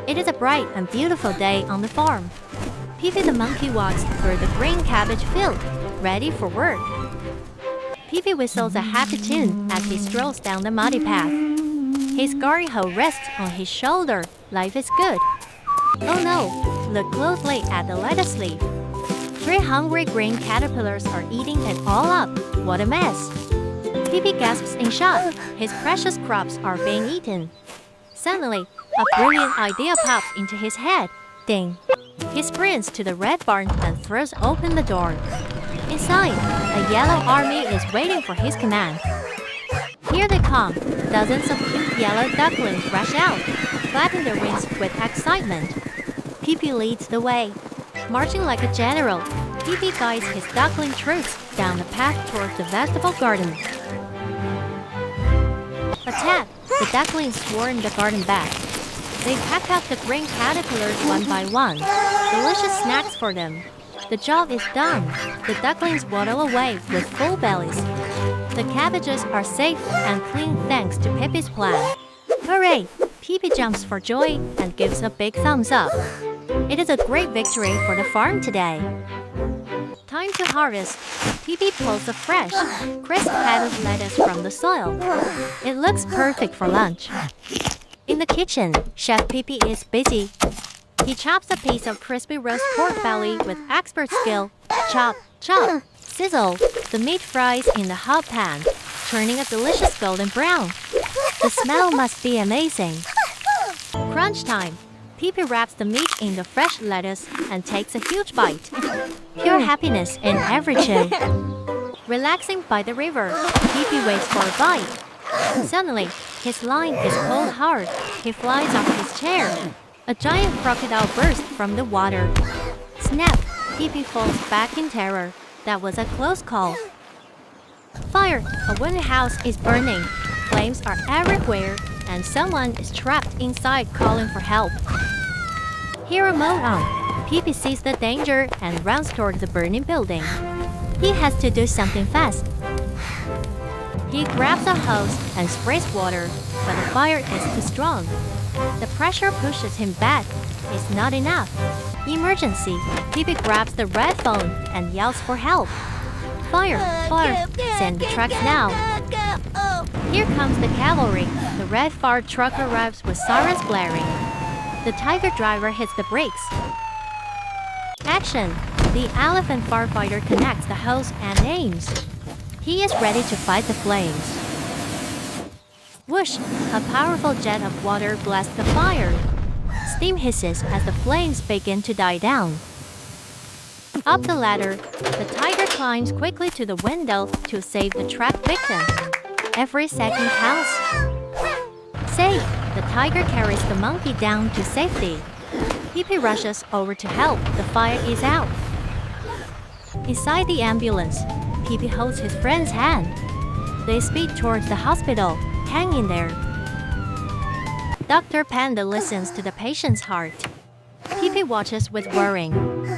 It is a bright and beautiful day on the farm. Pee-Pee the monkey walks through the green cabbage field, ready for work. Pee-Pee whistles a happy tune as he strolls down the muddy path. His garden hoe rests on his shoulder. Life is good. Oh no! Look closely at the lettuce leaf. 3 hungry green caterpillars are eating it all up. What a mess! Pee-Pee gasps in shock. His precious crops are being eaten. Suddenly, a brilliant idea pops into his head. Ding! He sprints to the red barn and throws open the door. Inside, a yellow army is waiting for his command. Here they come. Dozens of cute yellow ducklings rush out, flapping their wings with excitement. Pee-Pee leads the way. Marching like a general, Pee-Pee guides his duckling troops down the path towards the vegetable garden. Attack! The ducklings swarm the garden back. They pack up the green caterpillars one by one. Delicious snacks for them. The job is done. The ducklings waddle away with full bellies. The cabbages are safe and clean thanks to Pee-Pee's plan. Hooray! Pee-Pee jumps for joy and gives a big thumbs up. It is a great victory for the farm today. Time to harvest. Pee-Pee pulls a fresh, crisp head of lettuce from the soil. It looks perfect for lunch. In the kitchen, Chef Pee-Pee is busy. He chops a piece of crispy roast pork belly with expert skill. Chop, chop, sizzle. The meat fries in the hot pan, turning a delicious golden brown. The smell must be amazing. Crunch time. Pee-Pee wraps the meat in the fresh lettuce and takes a huge bite. Pure happiness in every chew. Relaxing by the river, Pee-Pee waits for a bite. Suddenly, his line is pulled hard. He flies off his chair. A giant crocodile bursts from the water. Snap! Pee-Pee falls back in terror. That was a close call. Fire! A wooden house is burning. Flames are everywhere, and someone is trapped inside calling for help. Hero mode on. Pee-Pee sees the danger and runs toward the burning building. He has to do something fast. He grabs a hose and sprays water, but the fire is too strong. The pressure pushes him back. It's not enough. Emergency! Pee-Pee grabs the red phone and yells for help. Fire! Fire! Send the trucks now! Here comes the cavalry. The red fire truck arrives with sirens blaring. The tiger driver hits the brakes. Action! The elephant firefighter connects the hose and aims. He is ready to fight the flames. Whoosh! A powerful jet of water blasts the fire. Steam hisses as the flames begin to die down. Up the ladder, the tiger climbs quickly to the window to save the trapped victim. Every second counts. Safe! The tiger carries the monkey down to safety. Pee-Pee rushes over to help. The fire is out. Inside the ambulance, Pee-Pee holds his friend's hand. They speed towards the hospital. Hang in there. Dr. Panda listens to the patient's heart. Pee-Pee watches with worrying.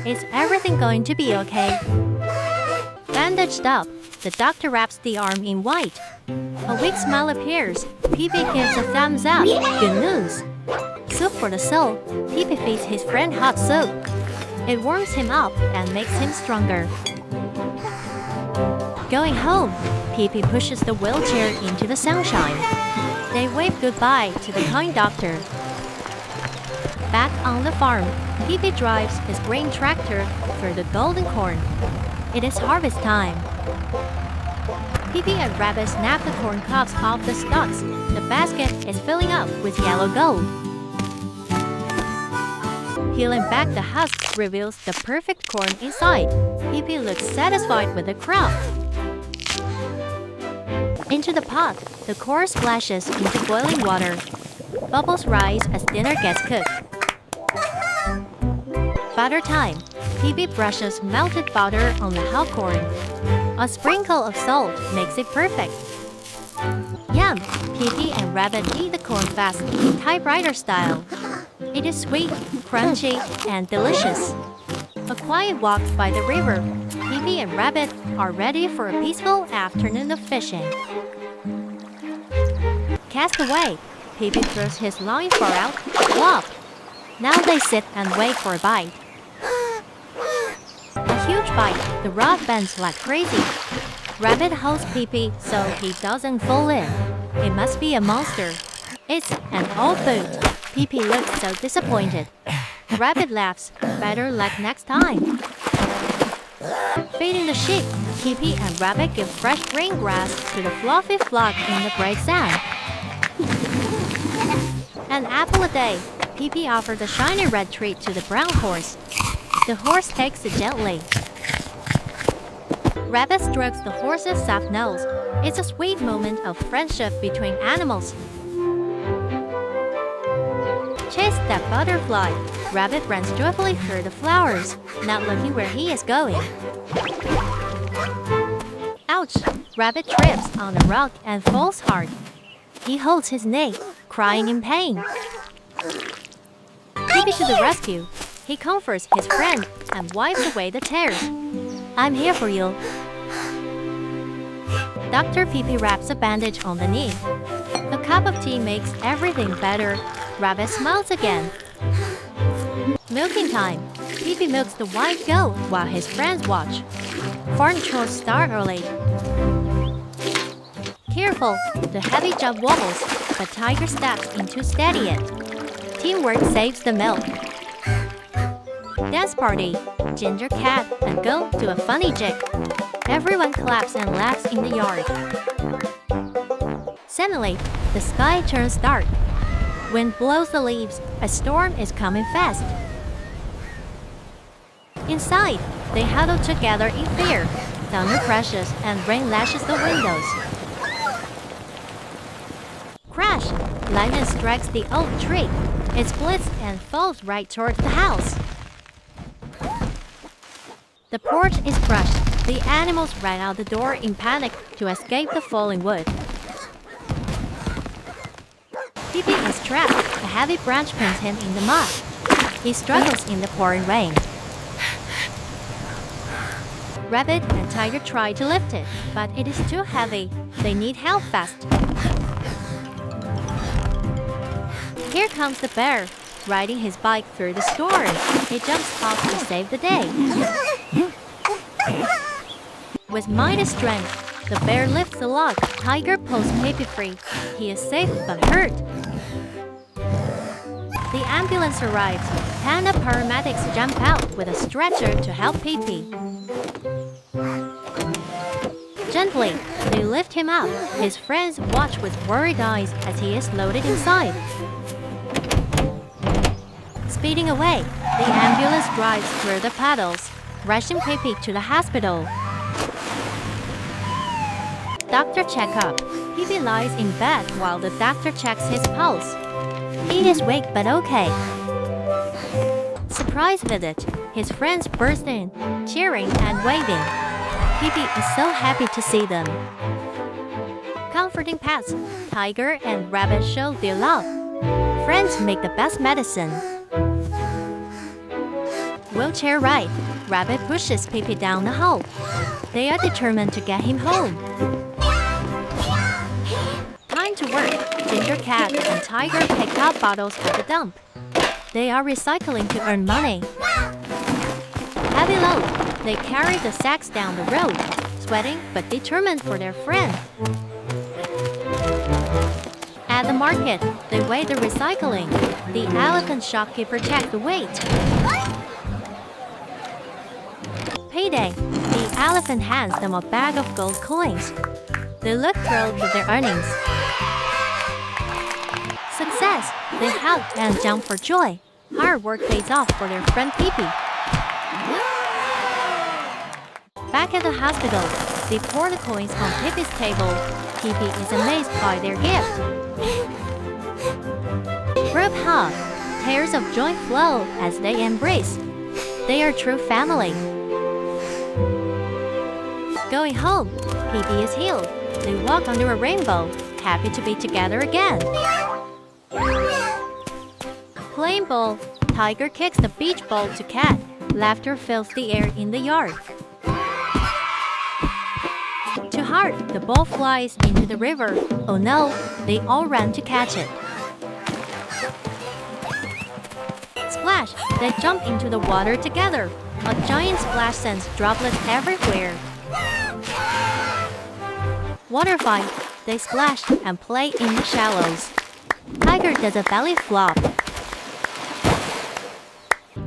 Is everything going to be okay? Bandaged up, the doctor wraps the arm in white. A weak smile appears. Pee-Pee gives a thumbs up. Good news. Soup for the soul. Pee-Pee feeds his friend hot soup. It warms him up and makes him stronger. Going home, Pee-Pee pushes the wheelchair into the sunshine. They wave goodbye to the kind doctor. Back on the farm, Pee-Pee drives his grain tractor through the golden corn. It is harvest time. Pee-Pee and Rabbit snap the corn cobs off the stalks. The basket is filling up with yellow gold. Peeling back the husks reveals the perfect corn inside. Pee-Pee looks satisfied with the crop. Into the pot, the corn splashes into boiling water. Bubbles rise as dinner gets cooked. Butter time. Pee-Pee brushes melted butter on the hot corn. A sprinkle of salt makes it perfect. Yum! Pee-Pee and Rabbit eat the corn fast, typewriter style. It is sweet, crunchy, and delicious. A quiet walk by the river. Pee-Pee and Rabbit are ready for a peaceful afternoon of fishing. Cast away. Pee-Pee throws his line far out. Flop! Now they sit and wait for a bite. A huge bite, the rod bends like crazy. Rabbit holds Pee-Pee so he doesn't fall in. It must be a monster. It's an old food. Pee-Pee looks so disappointed. Rabbit laughs, better luck next time. Feeding the sheep, Pee-Pee and Rabbit give fresh green grass to the fluffy flock in the gray sand. An apple a day, Pee-Pee offers a shiny red treat to the brown horse. The horse takes it gently. Rabbit strokes the horse's soft nose. It's a sweet moment of friendship between animals. Chase that butterfly. Rabbit runs joyfully through the flowers, not looking where he is going. Ouch! Rabbit trips on a rock and falls hard. He holds his knee, crying in pain. Pee-Pee to the rescue. He comforts his friend and wipes away the tears. I'm here for you. Dr. Pee-Pee wraps a bandage on the knee. A cup of tea makes everything better. Rabbit smiles again. Milking time. Pee-Pee milks the white goat while his friends watch. Farm chores start early. Careful, the heavy jug wobbles, but Tiger steps in to steady it. Teamwork saves the milk. Dance party. Ginger Cat and Goat do a funny jig. Everyone claps and laughs in the yard. Suddenly, the sky turns dark. Wind blows the leaves. A storm is coming fast. Inside, they huddle together in fear. Thunder crashes and rain lashes the windows. Crash! Lightning strikes the oak tree. It splits and falls right towards the house. The porch is crushed. The animals ran out the door in panic to escape the falling wood. Pee-Pee is trapped. A heavy branch pins him in the mud. He struggles in the pouring rain. Rabbit and Tiger try to lift it, but it is too heavy. They need help fast. Here comes the bear, riding his bike through the storm. He jumps off to save the day. With mighty strength, the bear lifts the log. Tiger pulls Pee-Pee free. He is safe but hurt. The ambulance arrives. Panda paramedics jump out with a stretcher to help Pee-Pee. Gently, they lift him up. His friends watch with worried eyes as he is loaded inside. Speeding away, the ambulance drives through the puddles, rushing Pee-Pee to the hospital. Doctor checkup. Pee-Pee lies in bed while the doctor checks his pulse. He is weak but okay. Surprise visit. His friends burst in, cheering and waving. Pee-Pee is so happy to see them. Comforting pets. Tiger and Rabbit show their love. Friends make the best medicine. Wheelchair ride. Rabbit pushes Pee-Pee down the hole. They are determined to get him home. Time to work. Ginger Cat and Tiger pick up bottles at the dump. They are recycling to earn money. Heavy load. They carry the sacks down the road, sweating but determined for their friend. At the market, they weigh the recycling. The elephant shopkeeper checks the weight. Payday. The elephant hands them a bag of gold coins. They look thrilled with their earnings. Success. They hug and jump for joy. Hard work pays off for their friend Pee-Pee. Back at the hospital, they pour the coins on Pee-Pee's table. Pee-Pee is amazed by their gift. Group hug. Tears of joy flow as they embrace. They are true family. Going home, Pee-Pee is healed. They walk under a rainbow, happy to be together again. Playing ball. Tiger kicks the beach ball to Cat. Laughter fills the air in the yard. Too hard, the ball flies into the river. Oh no, they all run to catch it. Splash! They jump into the water together. A giant splash sends droplets everywhere. Water fight. They splash and play in the shallows. Tiger does a belly flop.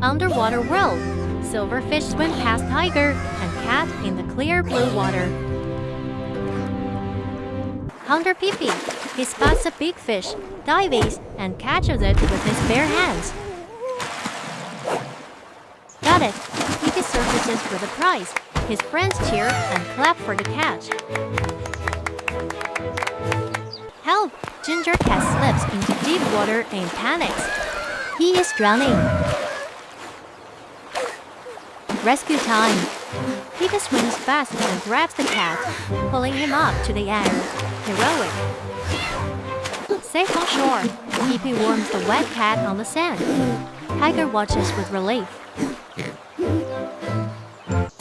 Underwater world. Silverfish swim past tiger and cat in the clear blue water. Hunter Pee-Pee. He spots a big fish, dives, and catches it with his bare hands. Got it! Pee-Pee surfaces with a prize. His friends cheer and clap for the catch. Help! Ginger Cat slips into deep water and panics. He is drowning. Rescue time! Pee-Pee swims fast and grabs the cat, pulling him up to the air. Heroic. Safe on shore, Pee-Pee warms the wet cat on the sand. Tiger watches with relief.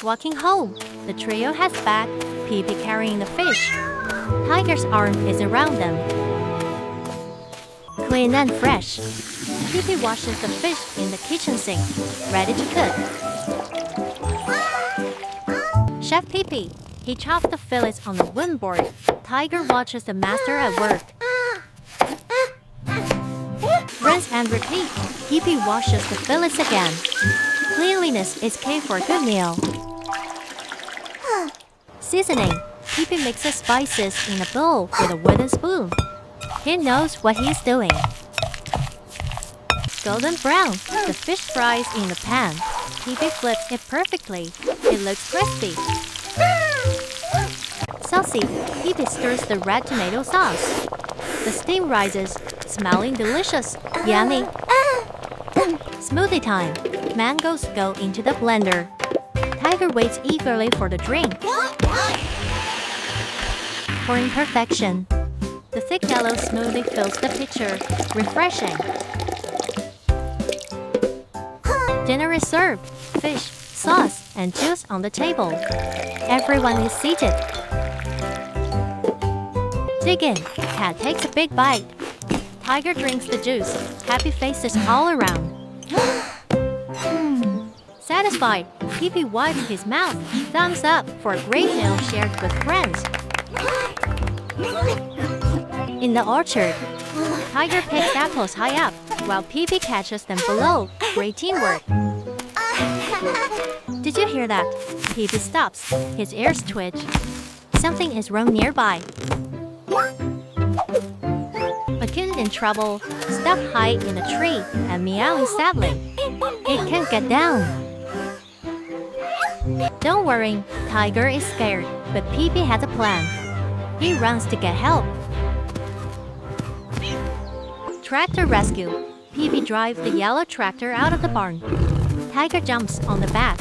Walking home, the trio heads back, Pee-Pee carrying the fish. Tiger's arm is around them. Clean and fresh. Pee-Pee washes the fish in the kitchen sink, ready to cook. Chef Pee-Pee. He chops the fillets on the wooden board. Tiger watches the master at work. Rinse and repeat. Pee-Pee washes the fillets again. Cleanliness is key for a good meal. Seasoning. Pee-Pee mixes spices in a bowl with a wooden spoon. He knows what he's doing. Golden brown. The fish fries in the pan. Pee-Pee flips it perfectly. It looks crispy. Saucy. Pee-Pee stirs the red tomato sauce. The steam rises, smelling delicious. Yummy. Smoothie time. Mangoes go into the blender. Tiger waits eagerly for the drink. Pouring perfection. The thick yellow smoothie fills the pitcher. Refreshing. Dinner is served. Fish, sauce, and juice on the table. Everyone is seated. Dig in. Cat takes a big bite. Tiger drinks the juice. Happy faces all around. Satisfied, Pee-Pee wipes his mouth. Thumbs up for a great meal shared with friends. In the orchard, Tiger picks apples high up, while Pee-Pee catches them below. Great teamwork. Did you hear that? Pee-Pee stops. His ears twitch. Something is wrong nearby. A kitten in trouble, stuck high in a tree and meowing sadly. It can't get down. Don't worry, Tiger is scared, but Pee-Pee has a plan. He runs to get help. Tractor rescue. Pee-Pee drives the yellow tractor out of the barn. Tiger jumps on the back.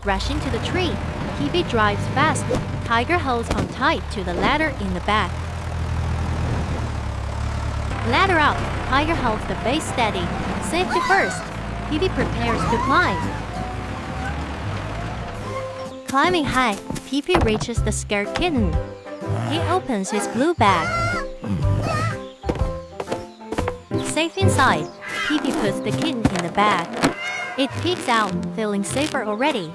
Rushing to the tree, Pee-Pee drives fast. Tiger holds on tight to the ladder in the back. Ladder up. Tiger holds the base steady. Safety first. Pee-Pee prepares to climb. Climbing high, Pee-Pee reaches the scared kitten. He opens his blue bag. Safe inside, Pee-Pee puts the kitten in the bag. It peeks out, feeling safer already.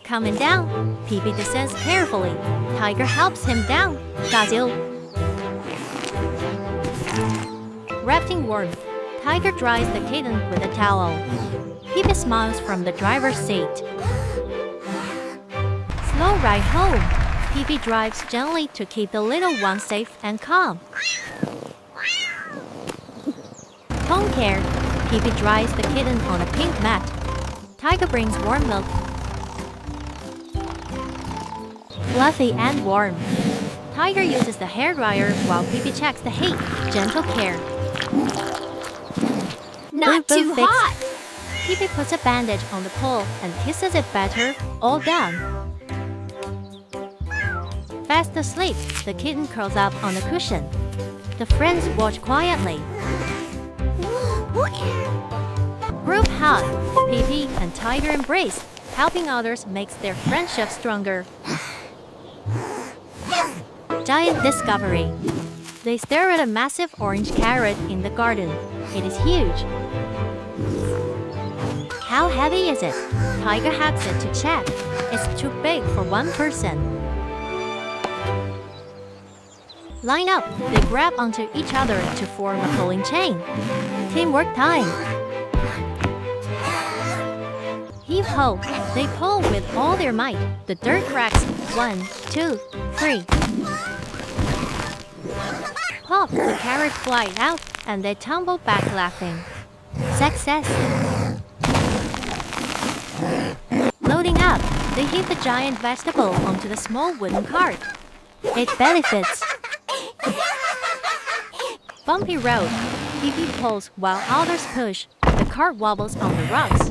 Coming down, Pee-Pee descends carefully. Tiger helps him down. Gazil. Wrapped in warmth, Tiger dries the kitten with a towel. Pee-Pee smiles from the driver's seat. Slow ride home. Pee-Pee drives gently to keep the little one safe and calm. Home care. Pee-Pee dries the kitten on a pink mat. Tiger brings warm milk. Fluffy and warm. Tiger uses the hairdryer while Pee-Pee checks the heat. Gentle care. Not too hot! Pee-Pee puts a bandage on the pole and kisses it better. All done. Fast asleep, the kitten curls up on the cushion. The friends watch quietly. Group hug. Pee-Pee and Tiger embrace. Helping others makes their friendship stronger. Giant discovery. They stare at a massive orange carrot in the garden. It is huge. How heavy is it? Tiger hacks it to check. It's too big for one person. Line up. They grab onto each other to form a pulling chain. Teamwork time. Heave ho. They pull with all their might. The dirt cracks. 1, 2, 3. Pop! The carrot flies out, and they tumble back laughing. Success! Loading up, they heave the giant vegetable onto the small wooden cart. It belly fits. Bumpy road. Pee-pee pulls while others push. The cart wobbles on the rocks.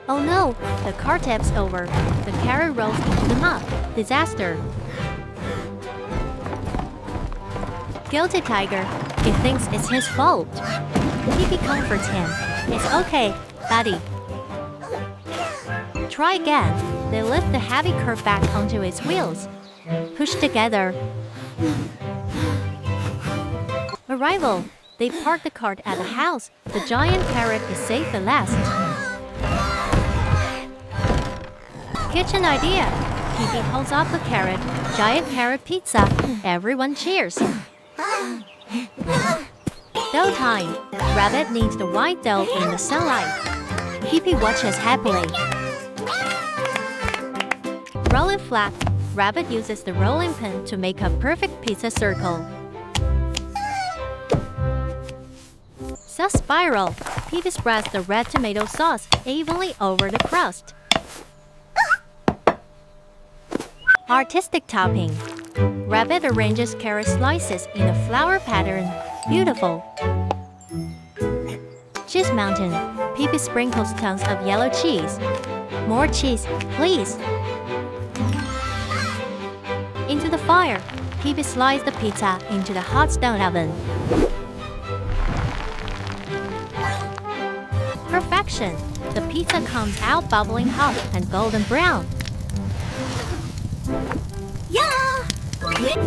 Oh no! The cart tips over. The carrot rolls into the mud. Disaster. Guilty tiger. He thinks it's his fault. Pee-pee comforts him. It's okay, buddy. Try again. They lift the heavy cart back onto its wheels. Push together. Arrival. They park the cart at the house. The giant carrot is safe at last. Kitchen idea. Pee-pee holds up the carrot. Giant carrot pizza. Everyone cheers. Dough time. Rabbit kneads the white dough in the sunlight. Pee-pee watches happily. Rolling flat. Rabbit uses the rolling pin to make a perfect pizza circle. Sauce spiral. Pee-pee spreads the red tomato sauce evenly over the crust. Artistic topping. Rabbit arranges carrot slices in a flower pattern. Beautiful. Cheese mountain. Pee-pee sprinkles tons of yellow cheese. More cheese, please. Into the fire. Pee-pee slices the pizza into the hot stone oven. Perfection. The pizza comes out bubbling hot and golden brown. Yeah!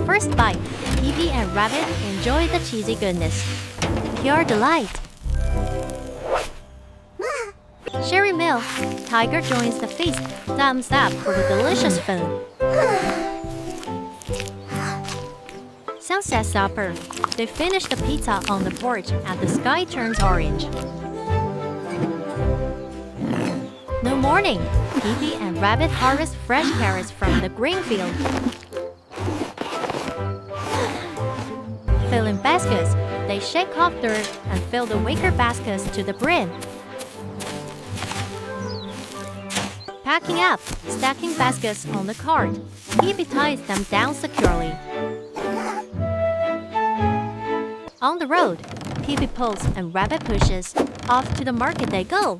First bite. Pee-pee and Rabbit enjoy the cheesy goodness. Pure delight. Sherry Mill. Tiger joins the feast. Thumbs up for the delicious food. Sunset supper. They finish the pizza on the porch and the sky turns orange. No morning. Pee-pee and Rabbit harvest fresh carrots from the green field. Filling baskets. They shake off dirt and fill the wicker baskets to the brim. Packing up. Stacking baskets on the cart. Pee-pee ties them down securely. On the road. Pee-pee pulls and Rabbit pushes. Off to the market they go.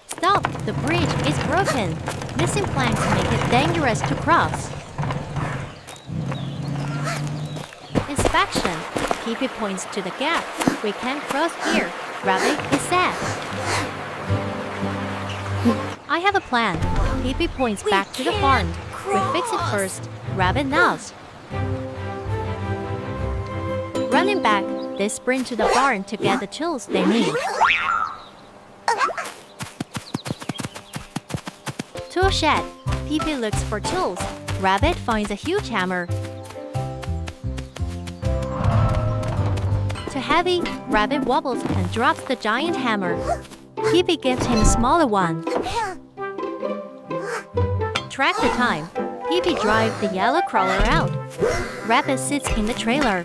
Stop! The bridge is broken. Missing planks make it dangerous to cross. Inspection. Pee-pee points to the gap. We can't cross here. Rabbit is sad. I have a plan. Pee-pee points back to the farm. We fix it first. Rabbit nods. Running back, they sprint to the barn to get the tools they need. Tool shed. Pee-pee looks for tools. Rabbit finds a huge hammer. Too heavy, Rabbit wobbles and drops the giant hammer. Pee-pee gives him a smaller one. Track the time. Pee-pee drives the yellow crawler out. Rabbit sits in the trailer.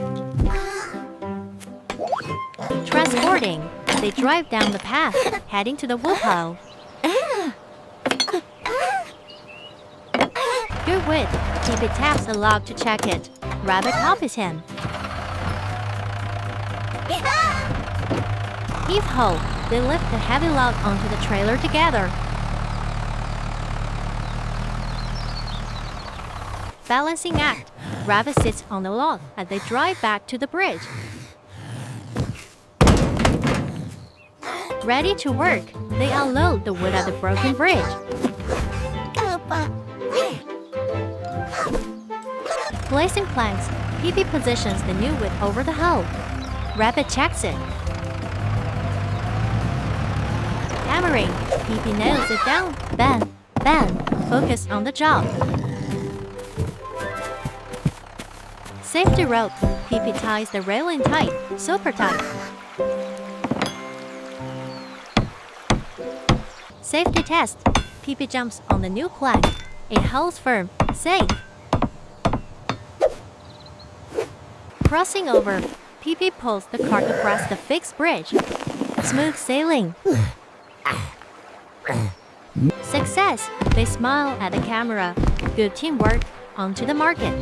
Transporting. They drive down the path, heading to the woodpile. Good wit. Pee-pee taps a log to check it. Rabbit copies him. Heave ho! They lift the heavy log onto the trailer together. Balancing act. Rabbit sits on the log as they drive back to the bridge. Ready to work, they unload the wood at the broken bridge. Placing planks, Pee-Pee positions the new whip over the hoe. Rabbit checks it. Hammering, Pee-Pee nails it down. Bang, bang, focus on the job. Safety rope, Pee-Pee ties the railing tight, super tight. Safety test, Pee-Pee jumps on the new plank. It holds firm, safe. Crossing over, Pee-Pee pulls the cart across the fixed bridge. Smooth sailing. Success! They smile at the camera. Good teamwork. On to the market.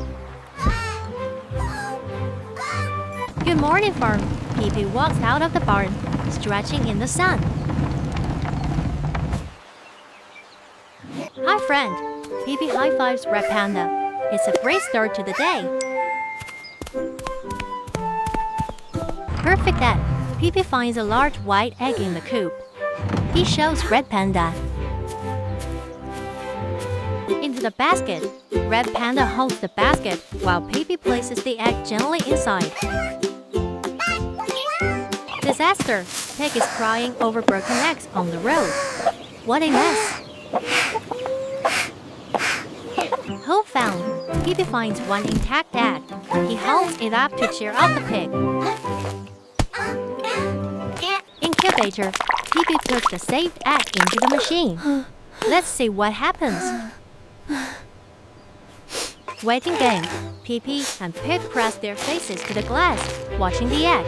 Good morning, farm. Pee-Pee walks out of the barn, stretching in the sun. Hi, friend. Pee-Pee high-fives Red Panda. It's a great start to the day. Perfect egg. Pee-Pee finds a large white egg in the coop. He shows Red Panda. Into the basket. Red Panda holds the basket while Pee-Pee places the egg gently inside. Disaster! Pig is crying over broken eggs on the road. What a mess! Hoe found. Pee-Pee finds one intact egg. He holds it up to cheer up the pig. Incubator. Pee-Pee puts the saved egg into the machine. Let's see what happens. Waiting game. Pee-Pee and Pig press their faces to the glass, watching the egg.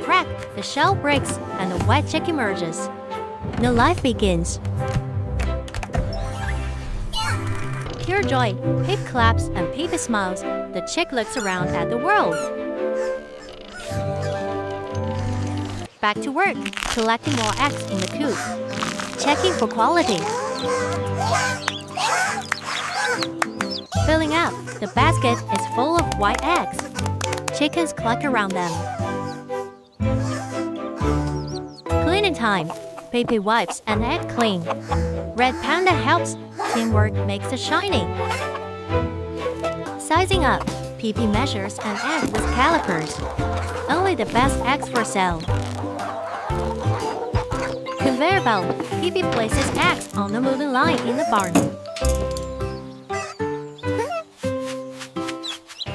Crack! The shell breaks and the wet chick emerges. New life begins. Pure joy. Pig claps and Pee-Pee smiles. The chick looks around at the world. Back to work, collecting more eggs in the coop. Checking for quality. Filling up, the basket is full of white eggs. Chickens cluck around them. Cleaning time. Pee-Pee wipes an egg clean. Red Panda helps. Teamwork makes it shiny. Sizing up. Pee-Pee measures an egg with calipers. Only the best eggs for sale. Conveyor belt. Pee-Pee places eggs on the moving line in the barn.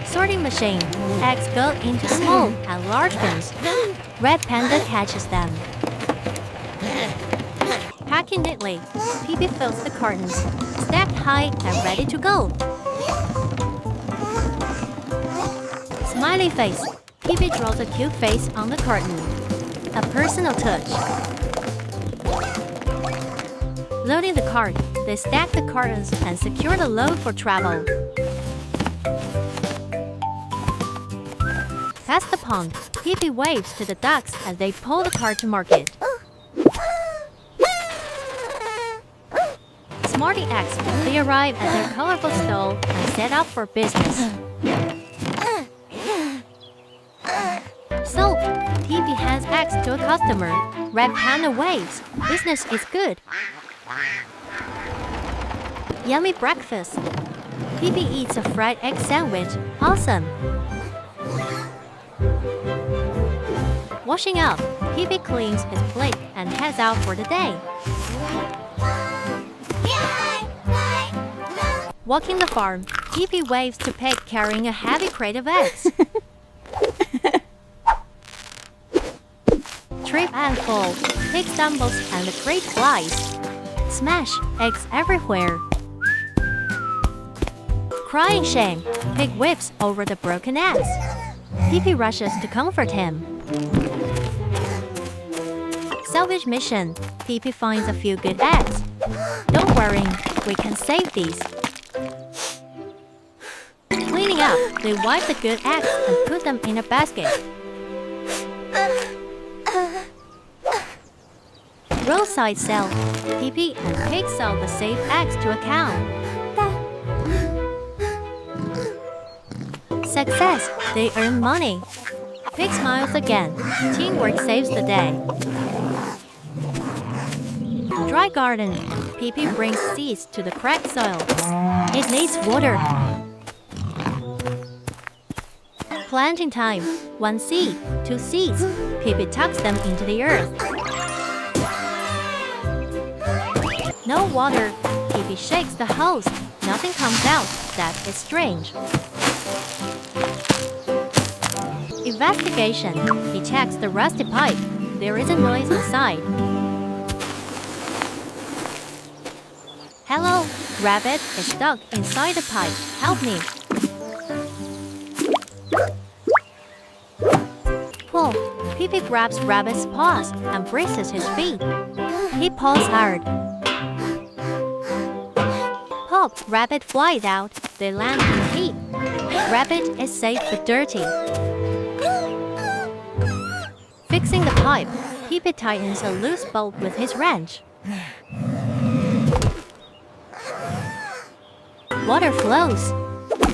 Sorting machine. Eggs go into small and large bins. Red Panda catches them. Packing neatly. Pee-Pee fills the cartons, stacked high and ready to go. Smiley face. Pee-Pee draws a cute face on the carton. A personal touch. Loading the cart, they stack the cartons and secure the load for travel. Past the pond, Pee-Pee waves to the ducks as they pull the cart to market. Smarty eggs, they arrive at their colorful stall and set up for business. Sold! Pee-Pee hands eggs to a customer. Red Panda waves. Business is good. Yummy breakfast. Pee-Pee eats a fried egg sandwich. Awesome! Washing up. Pee-Pee cleans his plate and heads out for the day. Walking the farm, Pee-Pee waves to Pig carrying a heavy crate of eggs. Trip and fall. Pig stumbles and the crate flies. Smash! Eggs everywhere. Crying shame. Pig whips over the broken eggs. Pee-Pee rushes to comfort him. Salvage mission. Pee-Pee finds a few good eggs. Don't worry, we can save these. Cleaning up, they wipe the good eggs and put them in a basket. Roadside sale. Pee-Pee and Pig sell the saved eggs to a cow. Success! They earn money. Pig smiles again. Teamwork saves the day. Dry garden. Pee-Pee brings seeds to the cracked soil. It needs water. Planting time. 1 seed, 2 seeds. Pee-Pee tucks them into the earth. No water. Pee-Pee shakes the hose. Nothing comes out. That is strange. Investigation. He checks the rusty pipe. There is a noise inside. Hello, Rabbit is stuck inside the pipe. Help me. Pull. Pee-Pee grabs Rabbit's paws and braces his feet. He pulls hard. Pop, Rabbit flies out. They land in a heap. Rabbit is safe but dirty. Fixing the pipe, Pee-Pee tightens a loose bolt with his wrench. Water flows.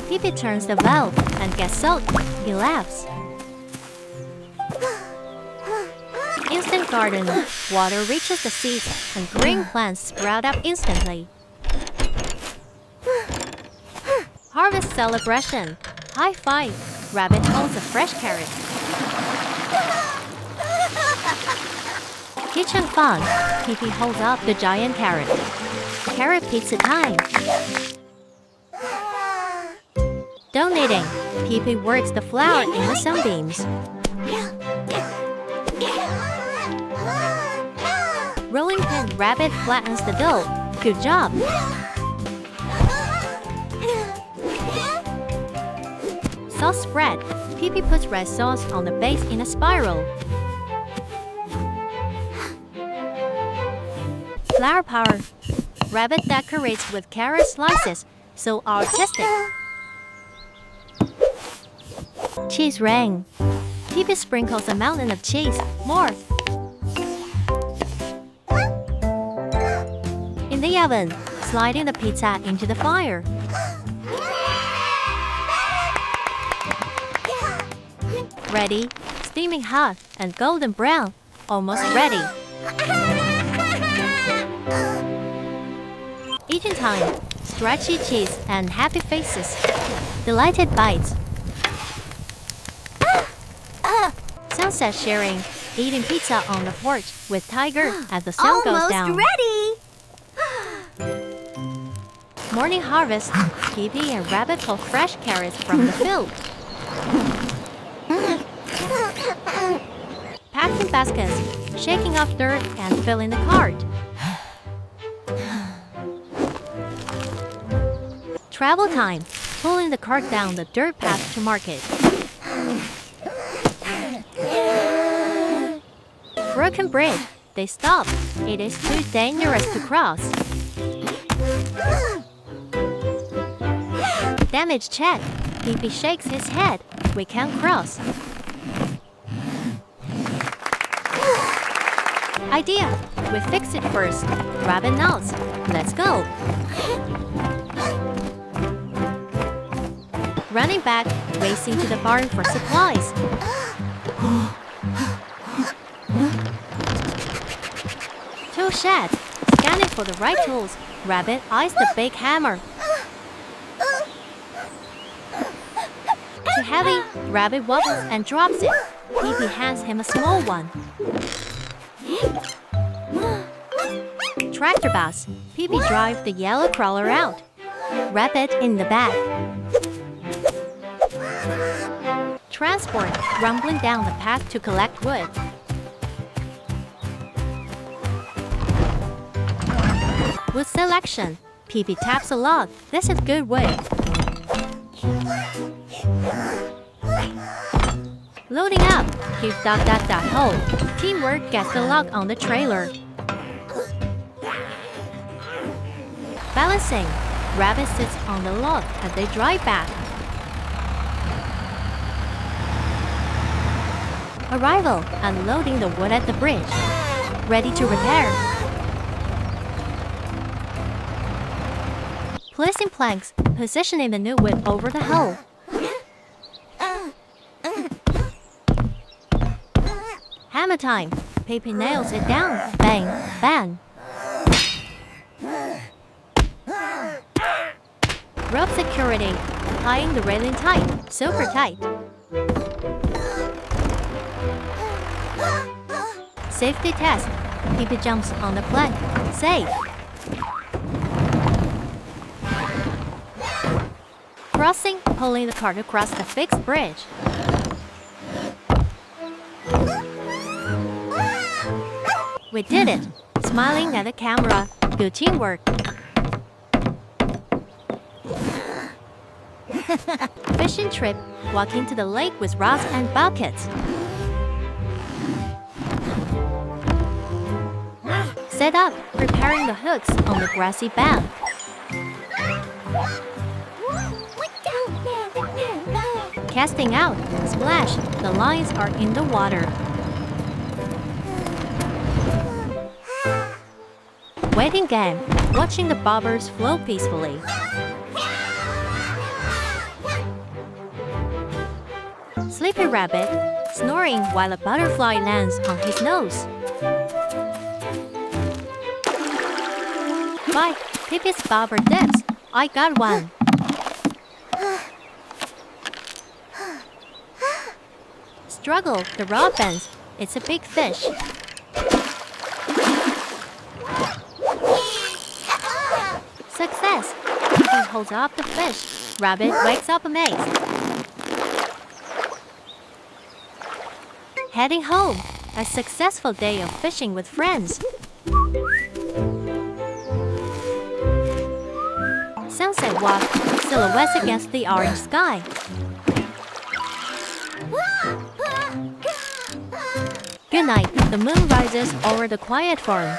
Pee-Pee turns the valve and gets soaked. He laughs. Instant garden. Water reaches the seeds and green plants sprout up instantly. Harvest celebration. High five. Rabbit holds a fresh carrot. Kitchen fun. Pee-Pee holds up the giant carrot. Carrot pizza time. Donating. Pee-Pee works the flour in the sunbeams. Rolling pin. Rabbit flattens the dough. Good job. Sauce spread. Pee-Pee puts red sauce on the base in a spiral. Flower power. Rabbit decorates with carrot slices. So artistic. Cheese ring. Pee-Pee sprinkles a mountain of cheese. More. In the oven, sliding the pizza into the fire. Ready, steaming hot and golden brown. Almost ready. Eating time. Stretchy cheese and happy faces. Delighted bites. Sunset sharing. Eating pizza on the porch with Tiger as the sun goes down. Almost ready! Morning harvest. Pee-Pee and Rabbit pull fresh carrots from the field. Packing baskets. Shaking off dirt and filling the cart. Travel time. Pulling the cart down the dirt path to market. Broken bridge. They stop. It is too dangerous to cross. Damage check. Pee-Pee shakes his head. We can't cross. Idea. We fix it first. Rabbit nods. Let's go. Running back, racing to the barn for supplies. Tool shed. Scanning for the right tools. Rabbit eyes the big hammer. Too heavy. Rabbit wobbles and drops it. Pee-Pee hands him a small one. Tractor bus. Pee-Pee drives the yellow crawler out. Rabbit in the back. Transport. Rumbling down the path to collect wood. Wood selection. Pee-Pee taps a log. This is good wood. Loading up. Keep that hole. Teamwork gets the log on the trailer. Balancing. Rabbit sits on the log as they drive back. Arrival. Unloading the wood at the bridge. Ready to repair. Placing planks. Positioning the new wood over the hole. Hammer time. Pee-Pee nails it down. Bang, bang. Rope security, tying the railing tight, super tight. Safety test, Pippi jumps on the plank, safe. Crossing, pulling the cart across the fixed bridge. We did it! Smiling at the camera, good teamwork. Fishing trip, walking to the lake with rods and buckets. Set up, preparing the hooks on the grassy bank. Casting out, splash, the lines are in the water. Waiting game, watching the bobbers flow peacefully. Sleepy rabbit, snoring while a butterfly lands on his nose. Bye, Pippi's bobber dips. I got one. Struggle, the rod bends. It's a big fish. Success! He holds up the fish. Rabbit wakes up amazed. Heading home. A successful day of fishing with friends. Sunset walk. Silhouettes against the orange sky. Good night. The moon rises over the quiet farm.